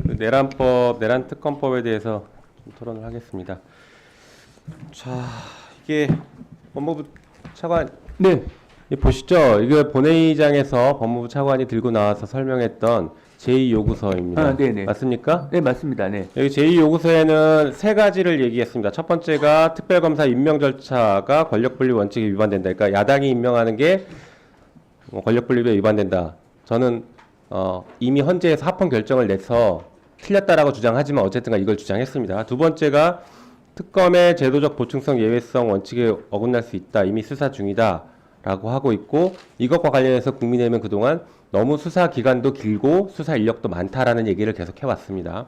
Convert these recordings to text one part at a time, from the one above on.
그 내란 특검법에 대해서 좀 토론을 하겠습니다. 자, 이게 법무부 차관 네, 보시죠. 이거 본회의장에서 법무부 차관이 들고 나와서 설명했던 제2요구서입니다. 아, 네네. 맞습니까? 네, 맞습니다. 네. 여기 제2요구서에는 세 가지를 얘기했습니다. 첫 번째가 특별검사 임명 절차가 권력분리 원칙에 위반된다. 그러니까 야당이 임명하는 게 권력분립에 위반된다. 저는 이미 헌재에서 합헌 결정을 내서 틀렸다라고 주장하지만 어쨌든 이걸 주장했습니다. 두 번째가 특검의 제도적 보충성 예외성 원칙에 어긋날 수 있다. 이미 수사 중이다. 라고 하고 있고 이것과 관련해서 국민의힘은 그동안 너무 수사 기간도 길고 수사 인력도 많다라는 얘기를 계속 해왔습니다.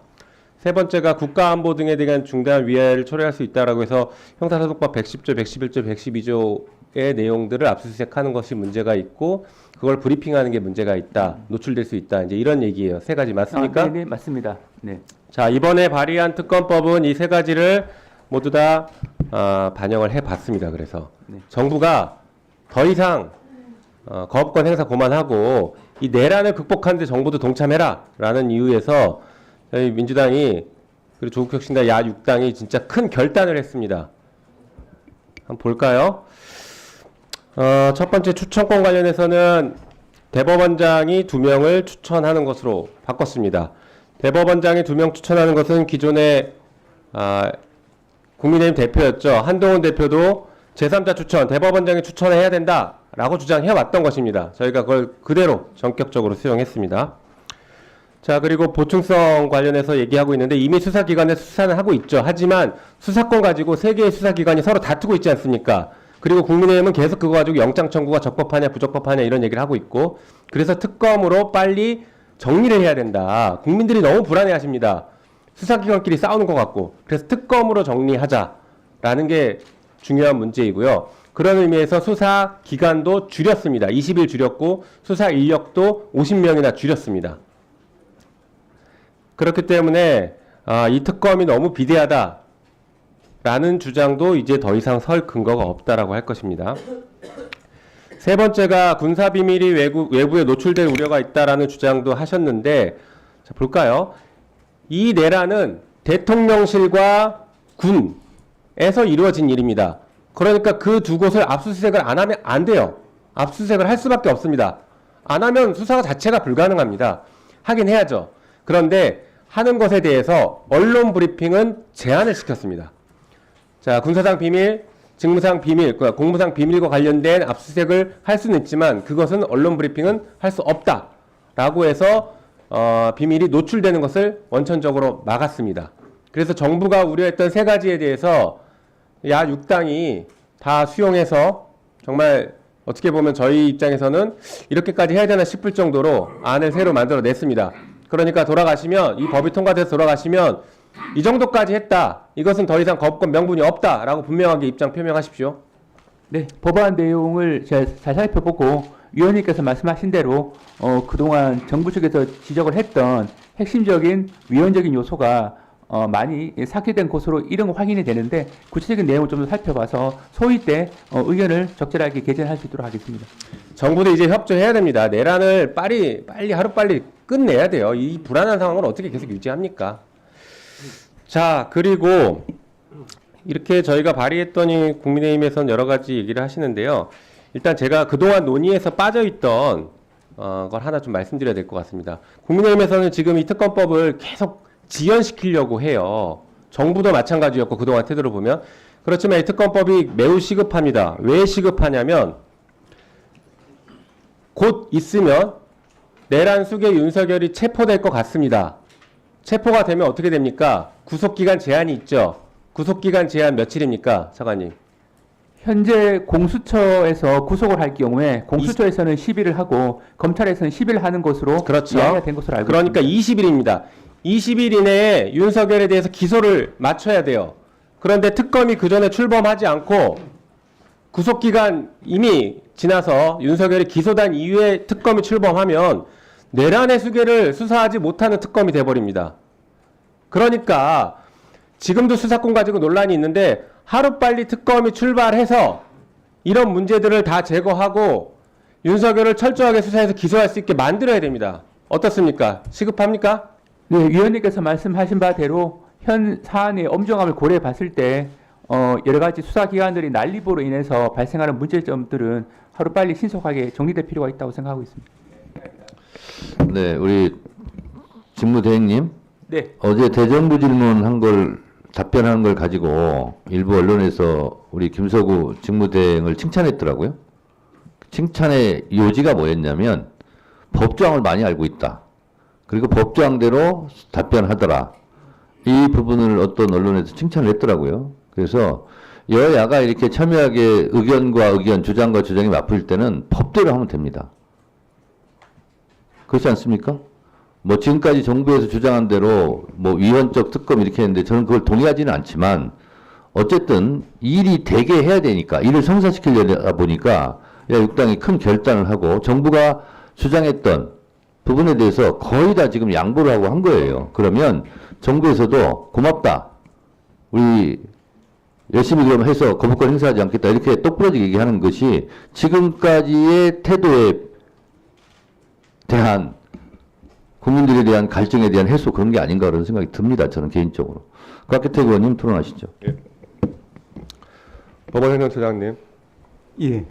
세 번째가 국가안보 등에 대한 중대한 위해를 초래할 수 있다라고 해서 형사소송법 110조, 111조, 112조의 내용들을 압수수색하는 것이 문제가 있고 그걸 브리핑하는 게 문제가 있다. 노출될 수 있다. 이제 이런 얘기예요. 세 가지 맞습니까? 아, 네, 맞습니다. 네. 자, 이번에 발의한 특검법은 이 세 가지를 모두 다 반영을 해봤습니다. 그래서 네. 정부가 더 이상 거업권 행사 그만하고 이 내란을 극복하는 데 정부도 동참해라 라는 이유에서 저희 민주당이 그리고 조국혁신당 야6당이 진짜 큰 결단을 했습니다. 한번 볼까요? 첫 번째 추천권 관련해서는 대법원장이 2명을 추천하는 것으로 바꿨습니다. 대법원장이 2명 추천하는 것은 기존에 국민의힘 대표였죠. 한동훈 대표도 제3자 추천, 대법원장이 추천해야 된다라고 주장해왔던 것입니다. 저희가 그걸 그대로 전격적으로 수용했습니다. 자, 그리고 보충성 관련해서 얘기하고 있는데 이미 수사기관에서 수사는 하고 있죠. 하지만 수사권 가지고 세 개의 수사기관이 서로 다투고 있지 않습니까? 그리고 국민의힘은 계속 그거 가지고 영장 청구가 적법하냐 부적법하냐 이런 얘기를 하고 있고 그래서 특검으로 빨리 정리를 해야 된다. 국민들이 너무 불안해하십니다. 수사기관끼리 싸우는 것 같고 그래서 특검으로 정리하자라는 게 중요한 문제이고요. 그런 의미에서 수사 기간도 줄였습니다. 20일 줄였고 수사 인력도 50명이나 줄였습니다. 그렇기 때문에 이 특검이 너무 비대하다라는 주장도 이제 더 이상 설 근거가 없다라고 할 것입니다. 세 번째가 군사 비밀이 외부에 노출될 우려가 있다라는 주장도 하셨는데 자, 볼까요? 이 내란은 대통령실과 군에서 이루어진 일입니다. 그러니까 그 두 곳을 압수수색을 안 하면 안 돼요. 압수수색을 할 수밖에 없습니다. 안 하면 수사 자체가 불가능합니다. 하긴 해야죠. 그런데 하는 것에 대해서 언론 브리핑은 제한을 시켰습니다. 자, 군사상 비밀, 직무상 비밀, 공무상 비밀과 관련된 압수수색을 할 수는 있지만 그것은 언론 브리핑은 할 수 없다라고 해서 비밀이 노출되는 것을 원천적으로 막았습니다. 그래서 정부가 우려했던 세 가지에 대해서 야6당이 다 수용해서 정말 어떻게 보면 저희 입장에서는 이렇게까지 해야 되나 싶을 정도로 안을 새로 만들어 냈습니다. 그러니까 돌아가시면 이 법이 통과돼서 돌아가시면 이 정도까지 했다. 이것은 더 이상 거부권 명분이 없다라고 분명하게 입장 표명하십시오. 네, 법안 내용을 잘 살펴보고 위원님께서 말씀하신 대로 그동안 정부 측에서 지적을 했던 핵심적인 위헌적인 요소가 많이 삭제된 것으로 이런 확인이 되는데 구체적인 내용을 좀 더 살펴봐서 소위 때 의견을 적절하게 개진할 수 있도록 하겠습니다. 정부도 이제 협조해야 됩니다. 내란을 빨리 하루빨리 끝내야 돼요. 이 불안한 상황을 어떻게 계속 유지합니까? 자, 그리고 이렇게 저희가 발의했더니 국민의힘에서는 여러 가지 얘기를 하시는데요. 일단 제가 그동안 논의에서 빠져있던 걸 하나 좀 말씀드려야 될 것 같습니다. 국민의힘에서는 지금 이 특검법을 계속 지연시키려고 해요. 정부도 마찬가지였고 그동안 태도를 보면. 그렇지만 이 특검법이 매우 시급합니다. 왜 시급하냐면 곧 있으면 내란 수괴 윤석열이 체포될 것 같습니다. 체포가 되면 어떻게 됩니까? 구속기간 제한이 있죠. 구속기간 제한 며칠입니까? 차관님. 현재 공수처에서 구속을 할 경우에 공수처에서는 10일을 하고 검찰에서는 10일 하는 것으로 그렇죠. 이야기가 된 것으로 알고 그러니까 있습니다. 20일입니다. 20일 이내에 윤석열에 대해서 기소를 맞춰야 돼요. 그런데 특검이 그 전에 출범하지 않고 구속기간 이미 지나서 윤석열이 기소된 이후에 특검이 출범하면 내란의 수괴를 수사하지 못하는 특검이 돼버립니다. 그러니까 지금도 수사권 가지고 논란이 있는데 하루빨리 특검이 출발해서 이런 문제들을 다 제거하고 윤석열을 철저하게 수사해서 기소할 수 있게 만들어야 됩니다. 어떻습니까? 시급합니까? 네, 위원님께서 말씀하신 바대로 현 사안의 엄중함을 고려해 봤을 때 여러 가지 수사기관들이 난립으로 인해서 발생하는 문제점들은 하루빨리 신속하게 정리될 필요가 있다고 생각하고 있습니다. 네, 우리 직무대행님, 네, 어제 대정부 질문한 걸 답변한 걸 가지고 일부 언론에서 우리 김서구 직무대행을 칭찬했더라고요. 칭찬의 요지가 뭐였냐면 법조항을 많이 알고 있다. 그리고 법조항대로 답변하더라. 이 부분을 어떤 언론에서 칭찬을 했더라고요. 그래서 여야가 이렇게 첨예하게 의견과 의견, 주장과 주장이 맞붙을 때는 법대로 하면 됩니다. 그렇지 않습니까? 뭐 지금까지 정부에서 주장한 대로 뭐 위헌적 특검 이렇게 했는데 저는 그걸 동의하지는 않지만 어쨌든 일이 되게 해야 되니까 일을 성사시키려다 보니까 야육당이 큰 결단을 하고 정부가 주장했던 부분에 대해서 거의 다 지금 양보를 하고 한 거예요. 그러면 정부에서도 고맙다. 우리 열심히 그럼 해서 거부권 행사하지 않겠다. 이렇게 똑부러지게 얘기하는 것이 지금까지의 태도에 대한 국민들에 대한 갈증에 대한 해소 그런 게 아닌가 그런 생각이 듭니다. 저는 개인적으로. 곽규택 의원님 토론하시죠. 법원행정처장님. 예.